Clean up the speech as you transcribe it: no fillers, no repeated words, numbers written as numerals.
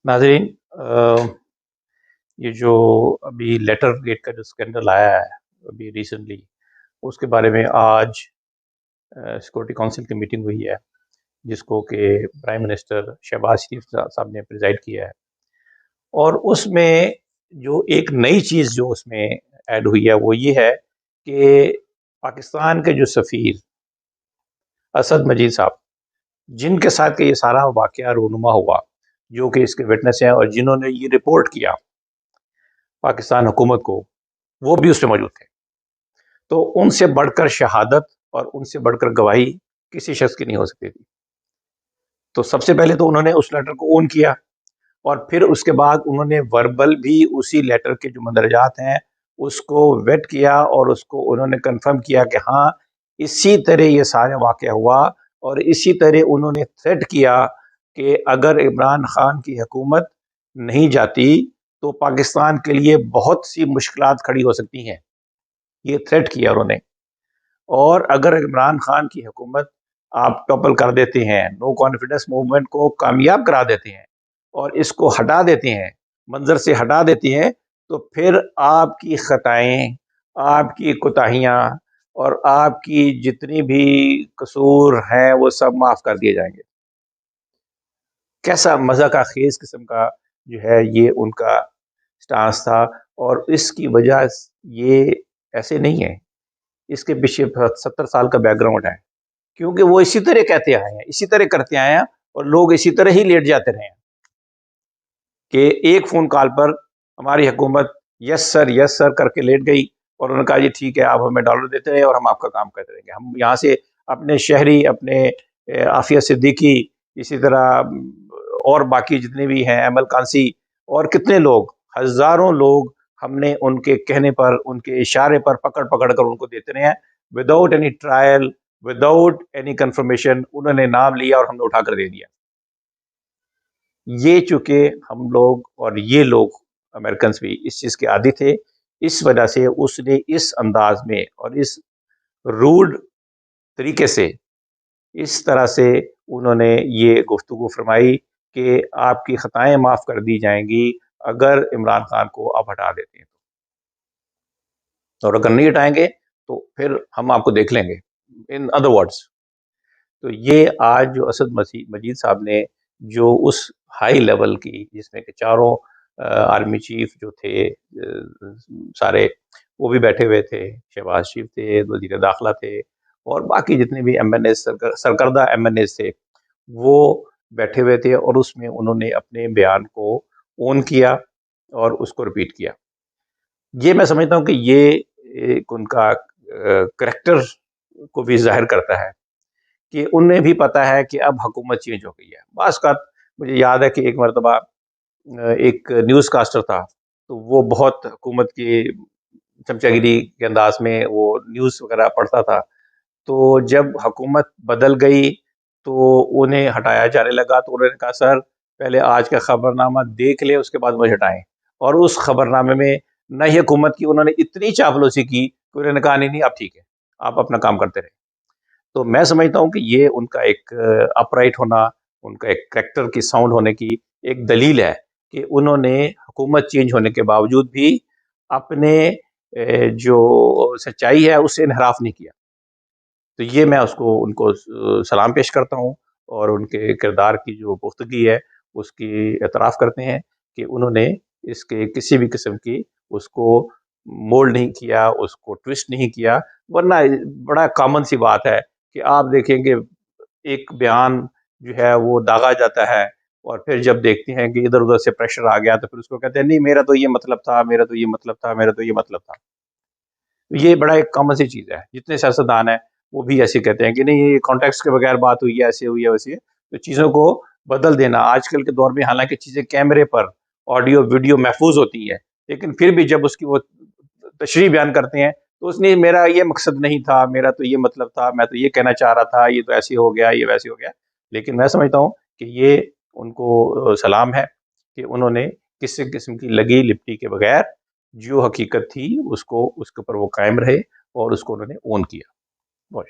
नाज़रीन, ये जो अभी लेटर गेट का जो स्कैंडल आया है अभी रिसेंटली, उसके बारे में आज सिक्योरिटी काउंसिल की मीटिंग हुई है, जिसको कि प्राइम मिनिस्टर शहबाज शरीफ साहब ने प्रिजाइड किया है। और उसमें जो एक नई चीज़ जो उसमें ऐड हुई है वो ये है कि पाकिस्तान के जो सफ़ीर असद मजीद साहब, जिनके साथ के ये सारा वाक़या रूनुमा हुआ, जो कि इसके विटनेस हैं और जिन्होंने ये रिपोर्ट किया पाकिस्तान हुकूमत को, वो भी उसमें मौजूद थे। तो उनसे बढ़कर शहादत और उनसे बढ़कर गवाही किसी शख्स की नहीं हो सकती थी। तो सबसे पहले तो उन्होंने उस लेटर को ओन किया और फिर उसके बाद उन्होंने वर्बल भी उसी लेटर के जो मंदरजात हैं उसको वेट किया और उसको उन्होंने कंफर्म किया कि हाँ, इसी तरह ये सारा वाक़या हुआ। और इसी तरह उन्होंने थ्रेट किया कि अगर इमरान खान की हुकूमत नहीं जाती तो पाकिस्तान के लिए बहुत सी मुश्किलात खड़ी हो सकती हैं, ये थ्रेट किया उन्होंने। और अगर इमरान खान की हुकूमत आप टॉपल कर देते हैं, नो कॉन्फिडेंस मूवमेंट को कामयाब करा देते हैं और इसको हटा देते हैं, मंजर से हटा देती हैं, तो फिर आपकी खताएं, आपकी कोताहियाँ और आपकी जितनी भी कसूर हैं वो सब माफ़ कर दिए जाएंगे। कैसा मज़ा का खेज किस्म का जो है ये उनका स्टांस था। और इसकी वजह ये ऐसे नहीं है, इसके पीछे 70 साल का बैकग्राउंड है, क्योंकि वो इसी तरह कहते आए हैं, इसी तरह करते आए हैं और लोग इसी तरह ही लेट जाते रहे हैं कि एक फ़ोन कॉल पर हमारी हुकूमत यस सर करके लेट गई और उन्होंने कहा जी ठीक है, आप हमें डॉलर देते रहे और हम आपका काम करते रहेंगे। हम यहाँ से अपने शहरी, अपने आफिया सिद्दीकी, इसी तरह और बाकी जितने भी हैं, अमल कांसी और कितने लोग, हज़ारों लोग हमने उनके कहने पर, उनके इशारे पर पकड़ पकड़ कर उनको देते रहे हैं, without any trial, without any confirmation. उन्होंने नाम लिया और हमने उठा कर दे दिया। ये चूंकि हम लोग और ये लोग अमेरिकन भी इस चीज़ के आदी थे, इस वजह से उसने इस अंदाज में और इस रूड तरीके से, इस तरह से उन्होंने ये गुफ्तगू फरमाई कि आपकी खताएं माफ़ कर दी जाएंगी अगर इमरान खान को आप हटा देते हैं, और अगर नहीं हटाएंगे तो फिर हम आपको देख लेंगे, इन अदर वर्ड्स। तो ये आज जो असद मजीद साहब ने जो उस हाई लेवल की, जिसमें कि चारों आर्मी चीफ जो थे, सारे वो भी बैठे हुए थे, शहबाज शरीफ थे, वजीर दाखिला थे और बाकी जितने भी MNA सरकर्दा MNA थे, वो बैठे हुए थे और उसमें उन्होंने अपने बयान को ओन किया और उसको रिपीट किया। ये मैं समझता हूँ कि ये एक उनका करैक्टर को भी जाहिर करता है कि उन्हें भी पता है कि अब हुकूमत चेंज हो गई है। बाज़ का मुझे याद है कि एक मरतबा एक न्यूज़ कास्टर था, तो वो बहुत हुकूमत की चमचागिरी के अंदाज में वो न्यूज़ वगैरह पढ़ता था। तो जब हुकूमत बदल गई तो उन्हें हटाया जाने लगा, तो उन्होंने कहा सर पहले आज का खबरनामा देख ले, उसके बाद मुझे हटाएं। और उस खबरनामे में नई हुकूमत की उन्होंने इतनी चापलूसी की कि उन्होंने कहा नहीं नहीं, आप ठीक है, आप अपना काम करते रहे। तो मैं समझता हूँ कि ये उनका एक अपराइट होना, उनका एक करैक्टर की साउंड होने की एक दलील है कि उन्होंने हुकूमत चेंज होने के बावजूद भी अपने जो सच्चाई है उससे इनहराफ नहीं किया। तो ये मैं उसको उनको सलाम पेश करता हूँ और उनके किरदार की जो पुख्तगी है उसकी एतराफ़ करते हैं कि उन्होंने इसके किसी भी किस्म की उसको मोल्ड नहीं किया, उसको ट्विस्ट नहीं किया। वरना बड़ा कॉमन सी बात है कि आप देखेंगे एक बयान जो है वो दागा जाता है और फिर जब देखते हैं कि इधर-उधर से प्रेशर आ गया तो फिर उसको कहते हैं नहीं मेरा तो ये मतलब था, मेरा तो ये मतलब था, मेरा तो ये मतलब था। ये बड़ा एक कॉमन सी चीज़ है। जितने सियासतदान हैं वो भी ऐसे कहते हैं कि नहीं ये कॉन्टेक्स्ट के बगैर बात हुई है, ऐसे हुई है, वैसे। तो चीज़ों को बदल देना आजकल के दौर में, हालाँकि चीज़ें कैमरे पर ऑडियो, वीडियो महफूज़ होती है, लेकिन फिर भी जब उसकी वो तशरीह बयान करते हैं तो उसने मेरा ये मकसद नहीं था, मेरा तो ये मतलब था, मैं तो ये कहना चाह रहा था, ये तो ऐसे हो गया, ये वैसे हो गया। लेकिन मैं समझता हूँ कि ये उनको सलाम है कि उन्होंने किसी किस्म की लगी लिपटी के बगैर जो हकीकत थी उसको उसके ऊपर वो कायम रहे और उसको उन्होंने ओन किया। बहुत